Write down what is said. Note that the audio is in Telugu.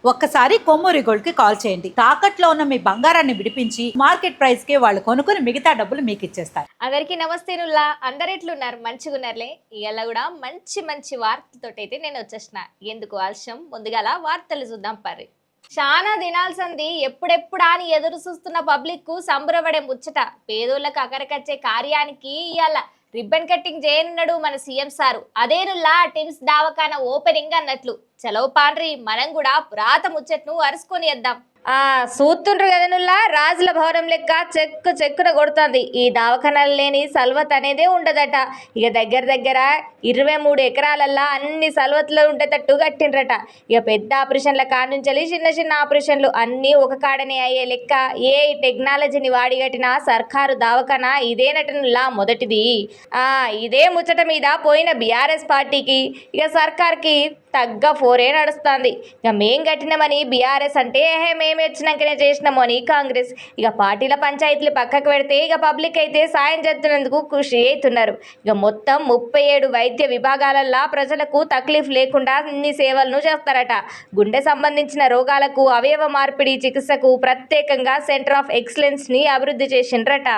ఒక్కసారి కొమ్మూరి గోల్డ్ కి కాల్ చేయండి. తాకట్లో ఉన్న మీ బంగారాన్ని విడిపించి మార్కెట్ ప్రైస్ కి వాళ్ళు కొనుక్కుని మిగతా డబ్బులు మీకు ఇచ్చేస్తారు. అందరికి నమస్తేనుల్లా, అందరు ఎట్లున్నారు? మంచిగున్నారులే. ఇవాళ కూడా మంచి మంచి వార్తలతోటైతే నేను వచ్చేసిన. ఎందుకు ఆలస్యం, ముందుగాల వార్తలు చూద్దాం పర్రి. చాలా దినాల సంది ఎప్పుడెప్పుడా అని ఎదురు చూస్తున్న పబ్లిక్ కు సంబరపడే ముచ్చట. పేదోళ్ళకు అక్కడికొచ్చే కార్యానికి ఇవాళ రిబ్బన్ కట్టింగ్ చేయనున్నాడు మన సీఎం సారు. అదేనుల్లా టిమ్స్ దవాఖానా ఓపెనింగ్ అన్నట్లు. చలో పాండ్రి, మనం కూడా పురాత ముచ్చట్ను అరుసుకొని వద్దాం. చూస్తుండ్రు కదనుల్లా, రాజుల భవనం లెక్క చెక్కున కొడుతుంది. ఈ దవాఖానాలు లేని సల్వత్ అనేదే ఉండదట. ఇక దగ్గర 23 ఎకరాలల్లా అన్ని సల్వత్లు ఉండేటట్టు కట్టిండ్రట. ఇక పెద్ద ఆపరేషన్ల కానుంచలి చిన్న ఆపరేషన్లు అన్నీ ఒక కాడనే అయ్యే లెక్క. ఏ టెక్నాలజీని వాడి కట్టిన సర్కారు దవాఖానా ఇదేనటనుల్లా మొదటిది. ఇదే ముచ్చట మీద పోయిన బీఆర్ఎస్ పార్టీకి ఇక సర్కార్కి తగ్గ ఫోరే నడుస్తుంది. ఇక మేం కట్టినామని బీఆర్ఎస్ అంటే మేమే వచ్చినాకనే చేసినాము అని కాంగ్రెస్. ఇక పార్టీల పంచాయతీలు పక్కకు పెడితే ఇక పబ్లిక్ అయితే సాయం చేస్తున్నందుకు కృషి అవుతున్నారు. ఇక మొత్తం 37 వైద్య విభాగాలల్లో ప్రజలకు తక్లీఫ్ లేకుండా అన్ని సేవలను చేస్తారట. గుండె సంబంధించిన రోగాలకు, అవయవ మార్పిడి చికిత్సకు ప్రత్యేకంగా సెంటర్ ఆఫ్ ఎక్సలెన్స్ ని అభివృద్ధి చేసిండ్రట.